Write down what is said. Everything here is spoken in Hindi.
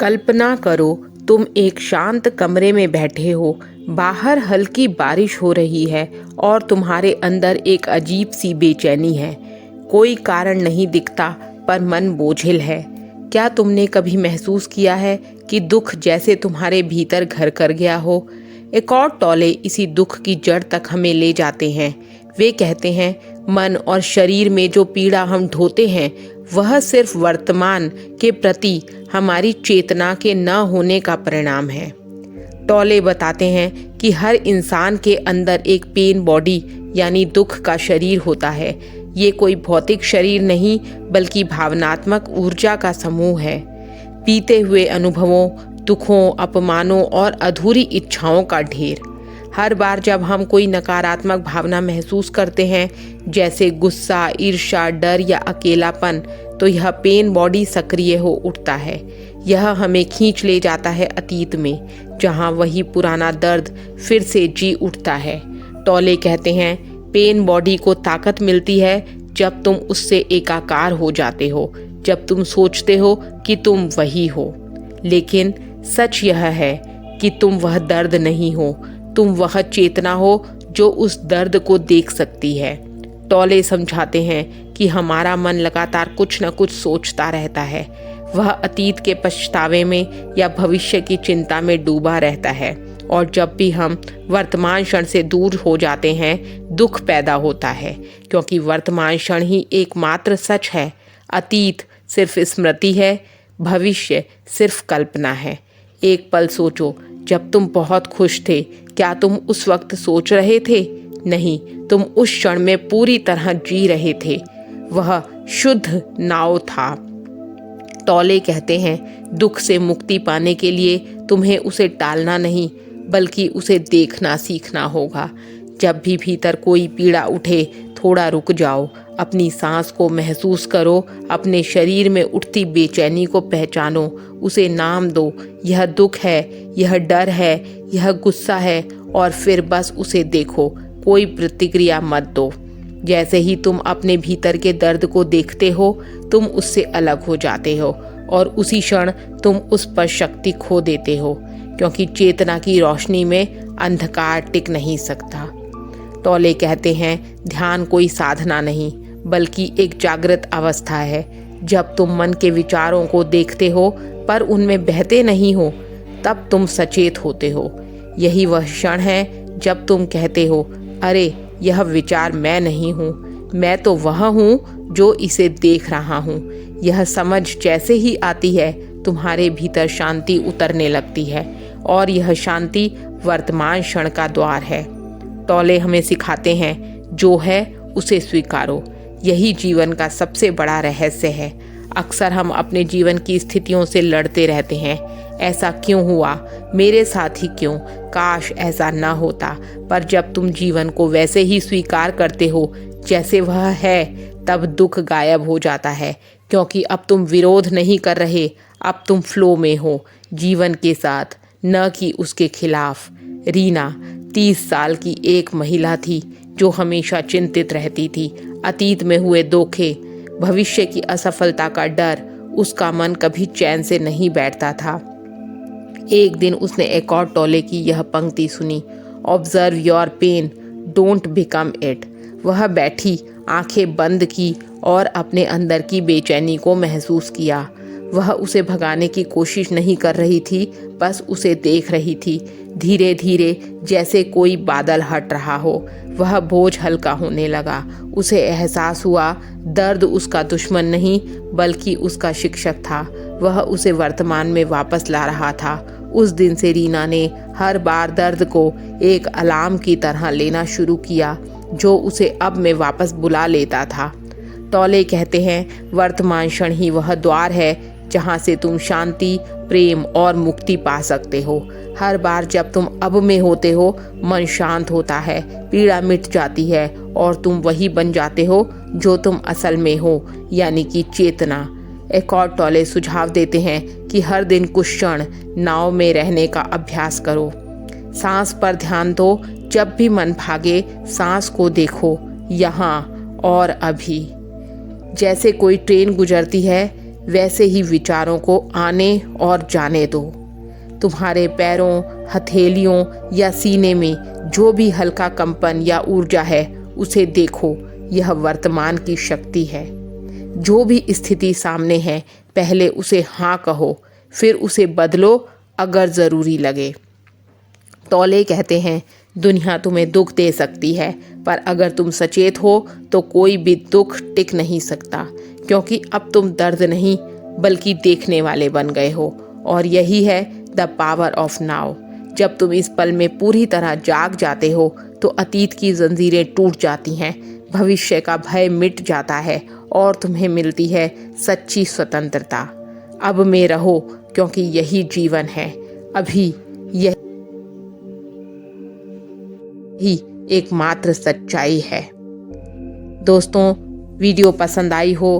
कल्पना करो तुम एक शांत कमरे में बैठे हो। बाहर हल्की बारिश हो रही है और तुम्हारे अंदर एक अजीब सी बेचैनी है। कोई कारण नहीं दिखता पर मन बोझिल है। क्या तुमने कभी महसूस किया है कि दुख जैसे तुम्हारे भीतर घर कर गया हो? एक और टोले इसी दुख की जड़ तक हमें ले जाते हैं। वे कहते हैं मन और शरीर में जो पीड़ा हम ढोते हैं वह सिर्फ वर्तमान के प्रति हमारी चेतना के न होने का परिणाम है। टोले बताते हैं कि हर इंसान के अंदर एक पेन बॉडी यानी दुख का शरीर होता है। ये कोई भौतिक शरीर नहीं बल्कि भावनात्मक ऊर्जा का समूह है। बीते हुए अनुभवों, दुखों, अपमानों और अधूरी इच्छाओं का ढेर। हर बार जब हम कोई नकारात्मक भावना महसूस करते हैं जैसे गुस्सा, ईर्ष्या, डर या अकेलापन, तो यह पेन बॉडी सक्रिय हो उठता है। यह हमें खींच ले जाता है अतीत में, जहां वही पुराना दर्द फिर से जी उठता है। टोले कहते हैं पेन बॉडी को ताकत मिलती है जब तुम उससे एकाकार हो जाते हो, जब तुम सोचते हो कि तुम वही हो। लेकिन सच यह है कि तुम वह दर्द नहीं हो, तुम वह चेतना हो जो उस दर्द को देख सकती है। टोले समझाते हैं कि हमारा मन लगातार कुछ न कुछ सोचता रहता है। वह अतीत के पछतावे में या भविष्य की चिंता में डूबा रहता है, और जब भी हम वर्तमान क्षण से दूर हो जाते हैं दुख पैदा होता है, क्योंकि वर्तमान क्षण ही एकमात्र सच है। अतीत सिर्फ स्मृति है, भविष्य सिर्फ कल्पना है। एक पल सोचो, जब तुम बहुत खुश थे, क्या तुम उस वक्त सोच रहे थे? नहीं, तुम उस क्षण में पूरी तरह जी रहे थे। वह शुद्ध नाव था। टोले कहते हैं दुख से मुक्ति पाने के लिए तुम्हें उसे टालना नहीं बल्कि उसे देखना सीखना होगा। जब भी भीतर कोई पीड़ा उठे, थोड़ा रुक जाओ, अपनी सांस को महसूस करो, अपने शरीर में उठती बेचैनी को पहचानो, उसे नाम दो। यह दुख है, यह डर है, यह गुस्सा है, और फिर बस उसे देखो, कोई प्रतिक्रिया मत दो। जैसे ही तुम अपने भीतर के दर्द को देखते हो तुम उससे अलग हो जाते हो, और उसी क्षण तुम उस पर शक्ति खो देते हो, क्योंकि चेतना की रोशनी में अंधकार टिक नहीं सकता। टोले कहते हैं ध्यान कोई साधना नहीं बल्कि एक जागृत अवस्था है। जब तुम मन के विचारों को देखते हो पर उनमें बहते नहीं हो, तब तुम सचेत होते हो। यही वह क्षण है जब तुम कहते हो, अरे यह विचार मैं नहीं हूँ, मैं तो वह हूँ जो इसे देख रहा हूँ। यह समझ जैसे ही आती है तुम्हारे भीतर शांति उतरने लगती है, और यह शांति वर्तमान क्षण का द्वार है। टोले हमें सिखाते हैं जो है उसे स्वीकारो। यही जीवन का सबसे बड़ा रहस्य है। अक्सर हम अपने जीवन की स्थितियों से लड़ते रहते हैं। ऐसा क्यों हुआ, मेरे साथ ही क्यों, काश ऐसा ना होता। पर जब तुम जीवन को वैसे ही स्वीकार करते हो जैसे वह है, तब दुख गायब हो जाता है, क्योंकि अब तुम विरोध नहीं कर रहे, अब तुम फ्लो में हो, जीवन के साथ, न कि उसके खिलाफ। रीना 30 साल की एक महिला थी जो हमेशा चिंतित रहती थी। अतीत में हुए धोखे, भविष्य की असफलता का डर, उसका मन कभी चैन से नहीं बैठता था। एक दिन उसने एक और टोले की यह पंक्ति सुनी, observe your pain, don't become it. वह बैठी, आंखें बंद की और अपने अंदर की बेचैनी को महसूस किया। वह उसे भगाने की कोशिश नहीं कर रही थी, बस उसे देख रही थी। धीरे धीरे जैसे कोई बादल हट रहा हो, वह बोझ हल्का होने लगा। उसे एहसास हुआ दर्द उसका दुश्मन नहीं बल्कि उसका शिक्षक था। वह उसे वर्तमान में वापस ला रहा था। उस दिन से रीना ने हर बार दर्द को एक अलार्म की तरह लेना शुरू किया जो उसे अब में वापस बुला लेता था। टोले कहते हैं वर्तमान क्षण ही वह द्वार है जहाँ से तुम शांति, प्रेम और मुक्ति पा सकते हो। हर बार जब तुम अब में होते हो मन शांत होता है, पीड़ा मिट जाती है, और तुम वही बन जाते हो जो तुम असल में हो, यानी कि चेतना। एक और टोले सुझाव देते हैं कि हर दिन कुछ क्षण नाव में रहने का अभ्यास करो। सांस पर ध्यान दो, जब भी मन भागे सांस को देखो, यहाँ और अभी। जैसे कोई ट्रेन गुजरती है, वैसे ही विचारों को आने और जाने दो। तुम्हारे पैरों, हथेलियों या सीने में जो भी हल्का कंपन या ऊर्जा है उसे देखो, यह वर्तमान की शक्ति है। जो भी स्थिति सामने है पहले उसे हाँ कहो, फिर उसे बदलो अगर ज़रूरी लगे। तौले कहते हैं दुनिया तुम्हें दुख दे सकती है, पर अगर तुम सचेत हो तो कोई भी दुख टिक नहीं सकता, क्योंकि अब तुम दर्द नहीं बल्कि देखने वाले बन गए हो। और यही है द पावर ऑफ नाउ। जब तुम इस पल में पूरी तरह जाग जाते हो तो अतीत की जंजीरें टूट जाती हैं, भविष्य का भय मिट जाता है और तुम्हें मिलती है सच्ची स्वतंत्रता। अब में रहो, क्योंकि यही जीवन है। अभी ही एकमात्र सच्चाई है। दोस्तों, वीडियो पसंद आई हो